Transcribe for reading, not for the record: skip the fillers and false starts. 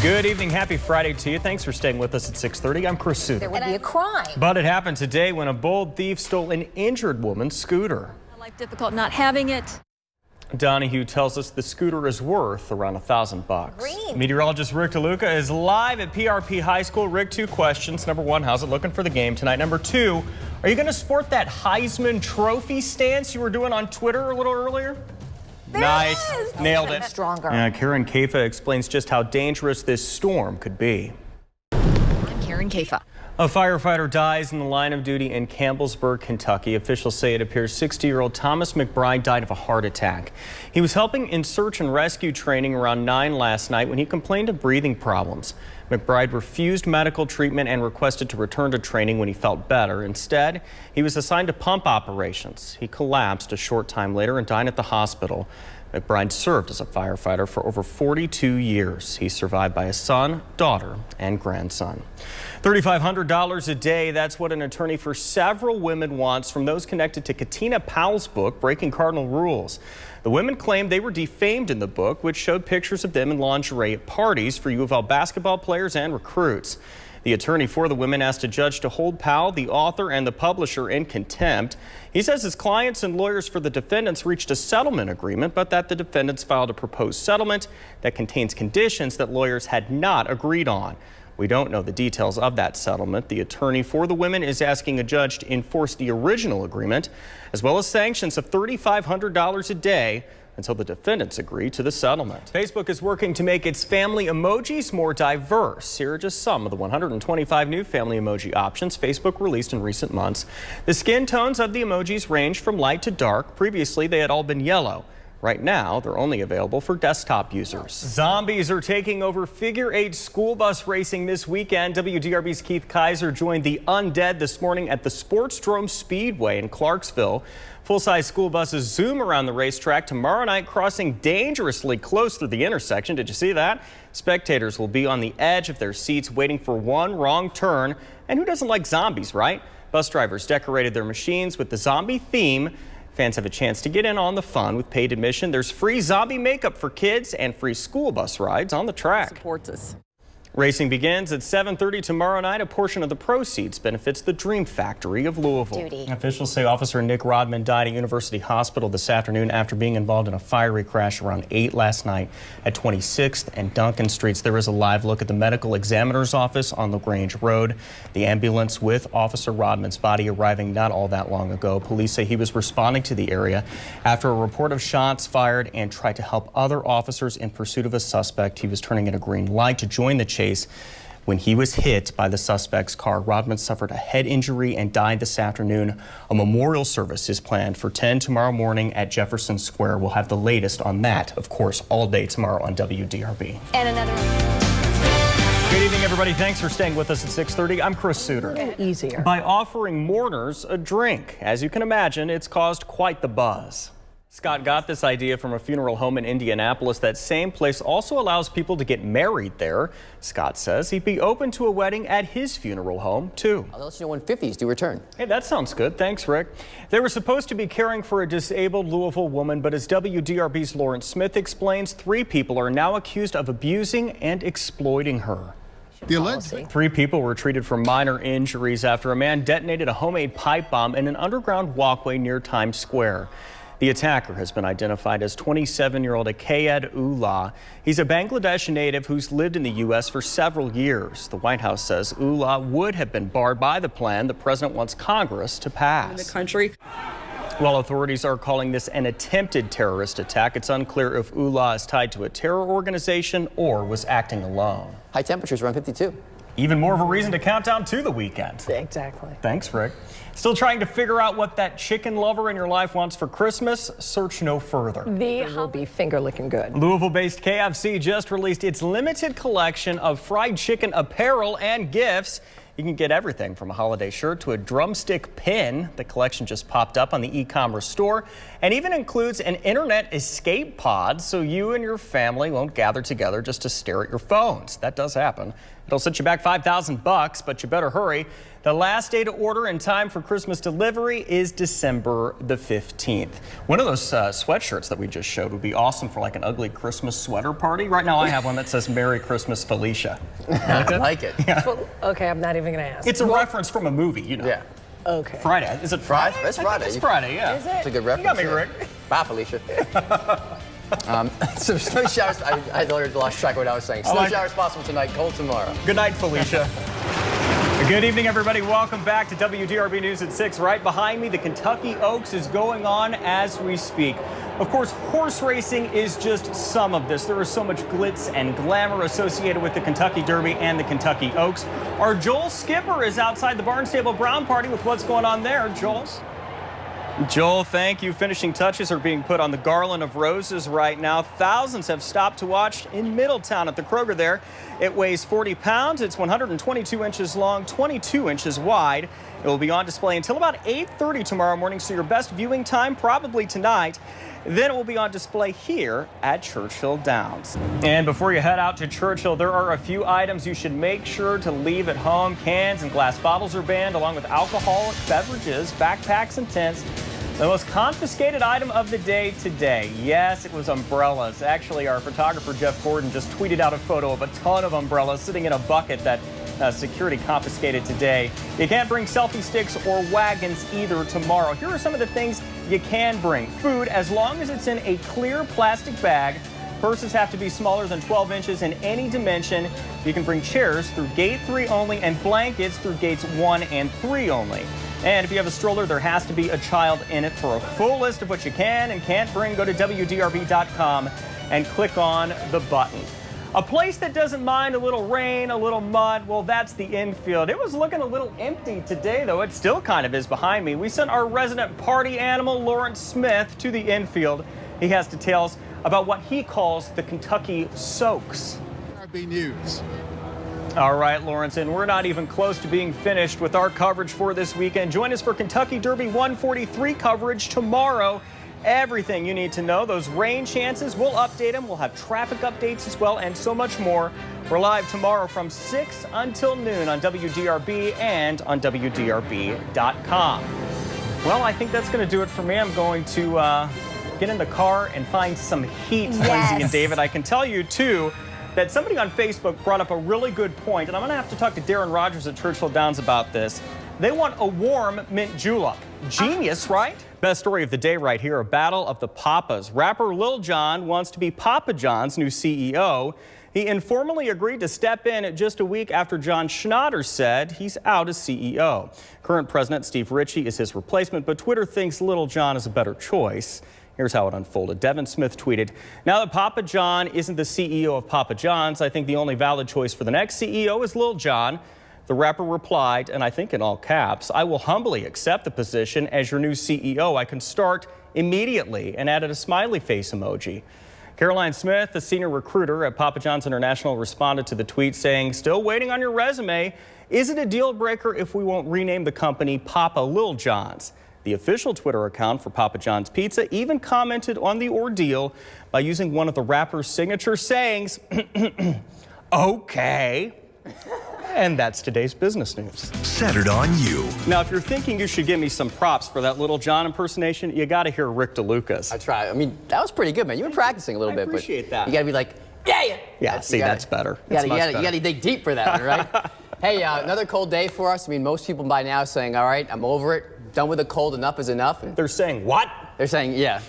Good evening. Happy Friday to you. Thanks for staying with us at 6:30. I'm Chris Sutter. There would be a crime. But it happened today when a bold thief stole an injured woman's scooter. Life difficult not having it. Donahue tells us the scooter is worth around $1,000. Green. Meteorologist Rick DeLuca is live at PRP High School. Rick, two questions. Number one, how's it looking for the game tonight? Number two, are you going to sport that Heisman Trophy stance you were doing on Twitter a little earlier? Nice. Nailed it. Stronger. Yeah, Karen Kafa explains just how dangerous this storm could be. I'm Karen Kafa. A firefighter dies in the line of duty in Campbellsburg, Kentucky. Officials say it appears 60-year-old Thomas McBride died of a heart attack. He was helping in search and rescue training around 9 last night when he complained of breathing problems. McBride refused medical treatment and requested to return to training when he felt better. Instead, he was assigned to pump operations. He collapsed a short time later and died at the hospital. McBride served as a firefighter for over 42 years. He's survived by a son, daughter, and grandson. $3,500 a day, that's what an attorney for several women wants from those connected to Katina Powell's book, Breaking Cardinal Rules. The women claim they were defamed in the book, which showed pictures of them in lingerie at parties for U of L basketball players and recruits. The attorney for the women asked a judge to hold Powell, the author, and the publisher in contempt. He says his clients and lawyers for the defendants reached a settlement agreement, but that the defendants filed a proposed settlement that contains conditions that lawyers had not agreed on. We don't know the details of that settlement. The attorney for the women is asking a judge to enforce the original agreement, as well as sanctions of $3,500 a day until the defendants agree to the settlement. Facebook is working to make its family emojis more diverse. Here are just some of the 125 new family emoji options Facebook released in recent months. The skin tones of the emojis range from light to dark. Previously, they had all been yellow. Right now, they're only available for desktop users. Zombies are taking over figure-8 school bus racing this weekend. WDRB's Keith Kaiser joined the undead this morning at the Sportsdrome Speedway in Clarksville. Full-size school buses zoom around the racetrack tomorrow night, crossing dangerously close through the intersection. Did you see that? Spectators will be on the edge of their seats waiting for one wrong turn. And who doesn't like zombies, right? Bus drivers decorated their machines with the zombie theme. Fans have a chance to get in on the fun with paid admission. There's free zombie makeup for kids and free school bus rides on the track. Supports us. Racing begins at 7:30 tomorrow night. A portion of the proceeds benefits the Dream Factory of Louisville. Officials say Officer Nick Rodman died at University Hospital this afternoon after being involved in a fiery crash around 8 last night at 26th and Duncan Streets. There is a live look at the medical examiner's office on LaGrange Road. The ambulance with Officer Rodman's body arriving not all that long ago. Police say he was responding to the area after a report of shots fired and tried to help other officers in pursuit of a suspect. He was turning at a green light to join the chase when he was hit by the suspect's car. Rodman suffered a head injury and died this afternoon. A memorial service is planned for 10 tomorrow morning at Jefferson Square. We'll have the latest on that, of course, all day tomorrow on WDRB. And another. Good evening, everybody. Thanks for staying with us at 6:30. I'm Chris Sutter. A little easier. By offering mourners a drink, as you can imagine, it's caused quite the buzz. Scott got this idea from a funeral home in Indianapolis. That same place also allows people to get married there. Scott says he'd be open to a wedding at his funeral home, too. I'll let you know when 50s do return. Hey, that sounds good. Thanks, Rick. They were supposed to be caring for a disabled Louisville woman, but as WDRB's Lawrence Smith explains, 3 people are now accused of abusing and exploiting her. The alleged 3 people were treated for minor injuries after a man detonated a homemade pipe bomb in an underground walkway near Times Square. The attacker has been identified as 27-year-old Akayed Ullah. He's a Bangladesh native who's lived in the U.S. for several years. The White House says Ullah would have been barred by the plan the president wants Congress to pass. In the country. While authorities are calling this an attempted terrorist attack, it's unclear if Ullah is tied to a terror organization or was acting alone. High temperatures around 52. Even more of a reason to count down to the weekend. Exactly. Thanks, Rick. Still trying to figure out what that chicken lover in your life wants for Christmas? Search no further. It will be finger-licking good. Louisville-based KFC just released its limited collection of fried chicken apparel and gifts. You can get everything from a holiday shirt to a drumstick pin. The collection just popped up on the e-commerce store and even includes an internet escape pod so you and your family won't gather together just to stare at your phones. That does happen. It'll set you back $5,000, but you better hurry. The last day to order in time for Christmas delivery is December the 15th. One of those sweatshirts that we just showed would be awesome for like an ugly Christmas sweater party. Right now I have one that says Merry Christmas Felicia. I like it. Okay, I'm not even going to ask. It's a reference from a movie, you know. Yeah. Okay. Friday. Is it Friday? It's I think Friday. It's Friday, yeah. Is it? It's a good reference. You got me, yeah. Rick. Bye, Felicia. Some snow showers. I literally lost track of what I was saying. Snow showers possible tonight, cold tomorrow. Good night, Felicia. Good evening, everybody. Welcome back to WDRB News at 6. Right behind me, the Kentucky Oaks is going on as we speak. Of course, horse racing is just some of this. There is so much glitz and glamour associated with the Kentucky Derby and the Kentucky Oaks. Our Joel Skipper is outside the Barnstable Brown Party with what's going on there. Joel, thank you. Finishing touches are being put on the garland of roses right now. Thousands have stopped to watch in Middletown at the Kroger there. It weighs 40 pounds. It's 122 inches long, 22 inches wide. It will be on display until about 8:30 tomorrow morning, so your best viewing time probably tonight. Then it will be on display here at Churchill Downs. And before you head out to Churchill, there are a few items you should make sure to leave at home. Cans and glass bottles are banned, along with alcoholic beverages, backpacks, and tents. The most confiscated item of the day today, yes, it was umbrellas. Actually, our photographer, Jeff Gordon, just tweeted out a photo of a ton of umbrellas sitting in a bucket that security confiscated today. You can't bring selfie sticks or wagons either tomorrow. Here are some of the things you can bring. Food, as long as it's in a clear plastic bag. Purses have to be smaller than 12 inches in any dimension. You can bring chairs through gate 3 only and blankets through gates 1 and 3 only. And if you have a stroller, there has to be a child in it. For a full list of what you can and can't bring, go to WDRB.com and click on the button. A place that doesn't mind a little rain, a little mud, well, that's the infield. It was looking a little empty today, though. It still kind of is behind me. We sent our resident party animal, Lawrence Smith, to the infield. He has details about what he calls the Kentucky Soaks. RB News. All right, Lawrence, and we're not even close to being finished with our coverage for this weekend. Join us for Kentucky Derby 143 coverage tomorrow. Everything you need to know, those rain chances, we'll update them. We'll have traffic updates as well and so much more. We're live tomorrow from 6 until noon on WDRB and on WDRB.com. Well, I think that's going to do it for me. I'm going to get in the car and find some heat, Lindsay and David. I can tell you, too, that somebody on Facebook brought up a really good point, and I'm going to have to talk to Darren Rogers at Churchill Downs about this. They want a warm mint julep. Genius, right? Best story of the day right here, a battle of the Papas. Rapper Lil Jon wants to be Papa John's new CEO. He informally agreed to step in just a week after John Schnatter said he's out as CEO. Current president Steve Ritchie is his replacement, but Twitter thinks Lil Jon is a better choice. Here's how it unfolded. Devin Smith tweeted, "Now that Papa John isn't the CEO of Papa John's, I think the only valid choice for the next CEO is Lil Jon." The rapper replied, and I think in all caps, "I will humbly accept the position as your new CEO. I can start immediately," and added a smiley face emoji. Caroline Smith, the senior recruiter at Papa John's International, responded to the tweet saying, "Still waiting on your resume. Is it a deal breaker if we won't rename the company Papa Lil John's?" The official Twitter account for Papa John's Pizza even commented on the ordeal by using one of the rapper's signature sayings, "Okay." And that's today's business news. Centered on you. Now, if you're thinking you should give me some props for that Little John impersonation, you got to hear Rick DeLucas. I tried. I mean, that was pretty good, man. You were practicing a little bit. Appreciate but that. You got to be like, yeah. That's better. You got to dig deep for that one, right? Hey, another cold day for us. I mean, most people by now are saying, all right, I'm over it. Done with the cold. Enough is enough. And They're saying what? they're saying, yeah.